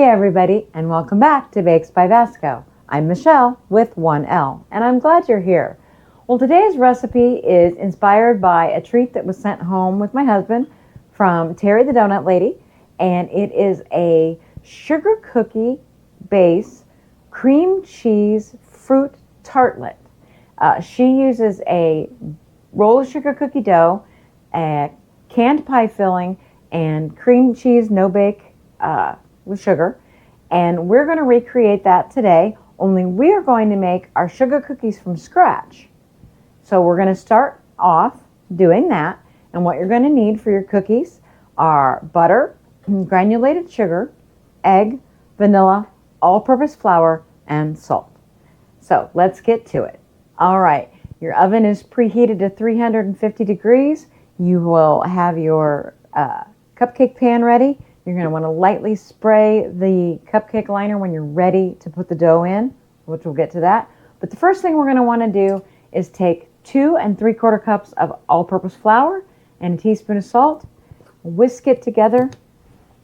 everybody, and welcome back to Bakes by Vasco. I'm Michelle with 1L, and I'm glad you're here. Well, today's recipe is inspired by a treat that was sent home with my husband from Terri the Donut Lady, and it is a sugar cookie base cream cheese fruit tartlet. She uses a roll of sugar cookie dough, a canned pie filling, and cream cheese no bake with sugar, and we're going to recreate that today, only we are going to make our sugar cookies from scratch. So we're going to start off doing that, and what you're going to need for your cookies are butter, granulated sugar, egg, vanilla, all-purpose flour, and salt. So let's get to it. All right, your oven is preheated to 350 degrees. You will have your cupcake pan ready. You're going to want to lightly spray the cupcake liner when you're ready to put the dough in, which we'll get to that. But the first thing we're going to want to do is take 2 3/4 cups of all-purpose flour and a teaspoon of salt, whisk it together,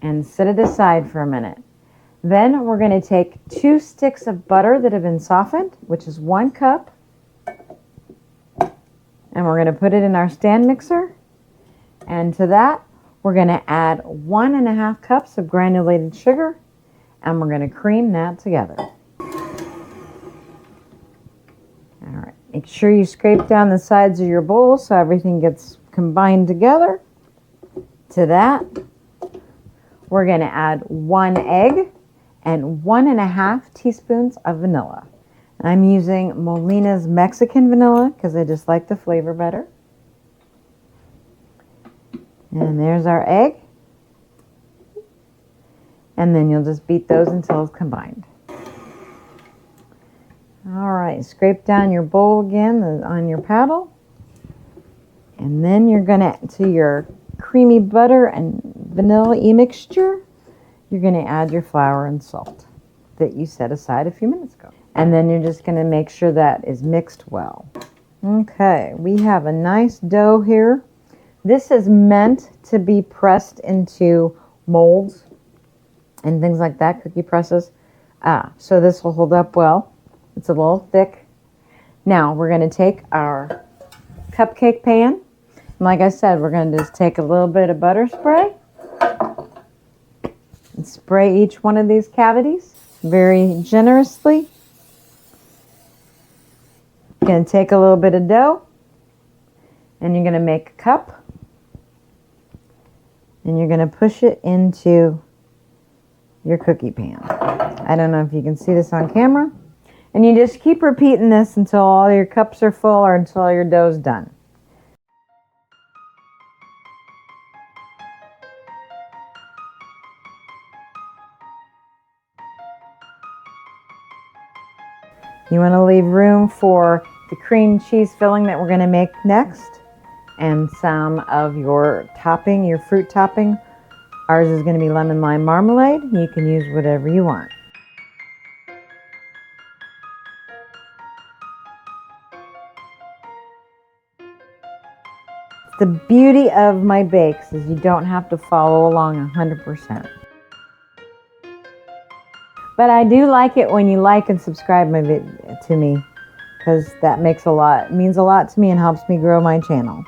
and set it aside for a minute. Then we're going to take 2 sticks of butter that have been softened, which is 1 cup, and we're going to put it in our stand mixer. And to that, we're going to add 1.5 cups of granulated sugar, and we're going to cream that together. All right, make sure you scrape down the sides of your bowl so everything gets combined together. To that, we're going to add 1 egg and 1.5 teaspoons of vanilla. I'm using Molina's Mexican vanilla because I just like the flavor better. And there's our egg. And then you'll just beat those until it's combined. All right, scrape down your bowl again on your paddle. And then you're going to your creamy butter and vanilla mixture, you're going to add your flour and salt that you set aside a few minutes ago. And then you're just going to make sure that is mixed well. Okay, we have a nice dough here. This is meant to be pressed into molds and things like that, cookie presses. So this will hold up well. It's a little thick. Now we're going to take our cupcake pan. And like I said, we're going to just take a little bit of butter spray and spray each one of these cavities very generously. You're going to take a little bit of dough and you're going to make a cup. And you're going to push it into your cookie pan. I don't know if you can see this on camera. And you just keep repeating this until all your cups are full or until your dough's done. You want to leave room for the cream cheese filling that we're going to make next. And some of your topping, your fruit topping. Ours is going to be lemon lime marmalade. You can use whatever you want. The beauty of my bakes is you don't have to follow along 100%. But I do like it when you like and subscribe to me, because that means a lot to me and helps me grow my channel.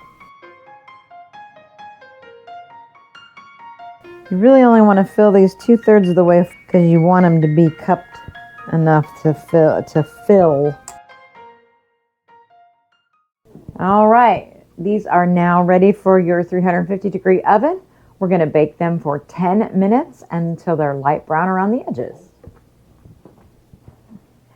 You really only want to fill these 2/3 of the way because you want them to be cupped enough to fill. All right, these are now ready for your 350 degree oven. We're going to bake them for 10 minutes until they're light brown around the edges.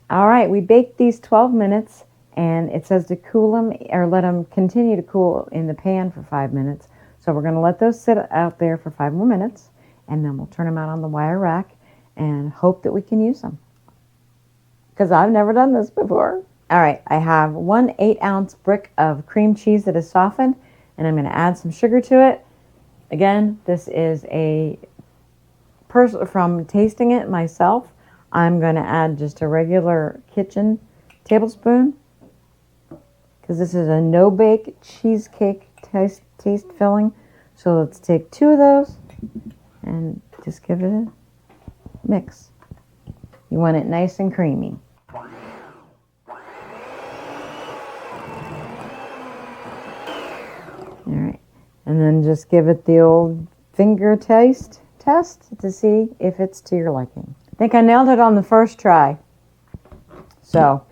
All right, we baked these 12 minutes and it says to cool them or let them continue to cool in the pan for 5 minutes. So we're going to let those sit out there for 5 more minutes, and then we'll turn them out on the wire rack and hope that we can use them. Because I've never done this before. All right, I have 1 8-ounce brick of cream cheese that is softened, and I'm going to add some sugar to it. Again, this is from tasting it myself. I'm going to add just a regular kitchen tablespoon, because this is a no-bake cheesecake taste filling. So let's take 2 of those and just give it a mix. You want it nice and creamy. All right, and then just give it the old finger taste test to see if it's to your liking. I think I nailed it on the first try. So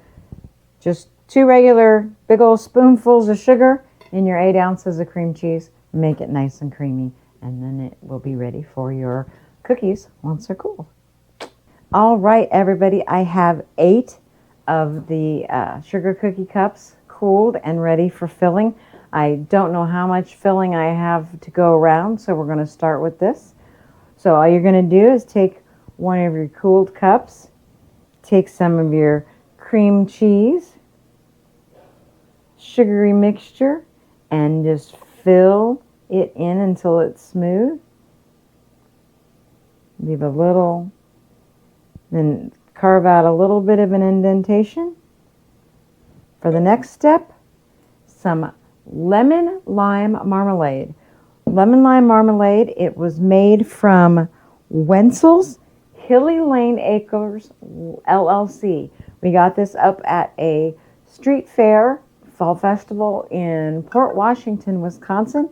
just 2 regular big old spoonfuls of sugar in your 8 ounces of cream cheese. Make it nice and creamy, and then it will be ready for your cookies once they're cool. All right, everybody, I have 8 of the sugar cookie cups cooled and ready for filling. I don't know how much filling I have to go around, so we're going to start with this. So all you're going to do is take one of your cooled cups, take some of your cream cheese, sugary mixture, and just fill it in until it's smooth. Leave a little, then carve out a little bit of an indentation. For the next step, some lemon lime marmalade. Lemon lime marmalade, it was made from Wenzel's Hilly Lane Acres LLC. We got this up at a street fair fall festival in Port Washington, Wisconsin.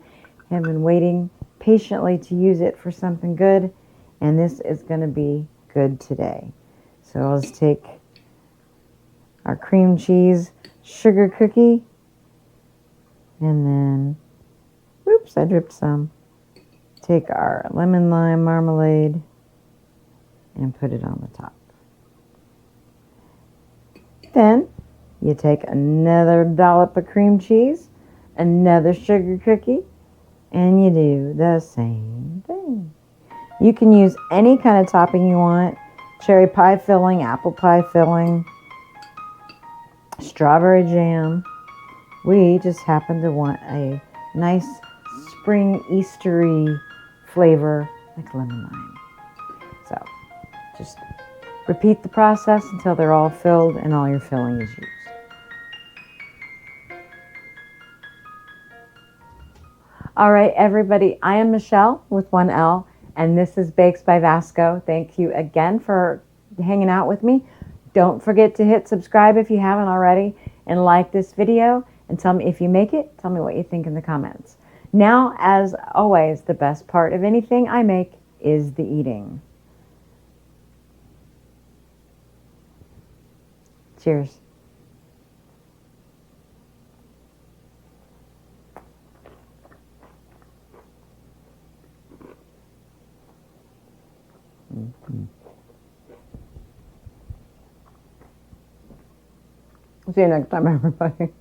I've been waiting patiently to use it for something good, and this is going to be good today. So let's take our cream cheese sugar cookie, and then, oops, I dripped some. Take our lemon lime marmalade and put it on the top. Then you take another dollop of cream cheese, another sugar cookie, and you do the same thing. You can use any kind of topping you want. Cherry pie filling, apple pie filling, strawberry jam. We just happen to want a nice spring Eastery flavor like lemon lime. So just repeat the process until they're all filled and all your filling is used. All right, everybody, I am Michelle with 1L, and this is Bakes by Vasco. Thank you again for hanging out with me. Don't forget to hit subscribe if you haven't already, and like this video, and tell me if you make it. Tell me what you think in the comments. Now, as always, the best part of anything I make is the eating. Cheers. Mm-hmm. See you next time, everybody.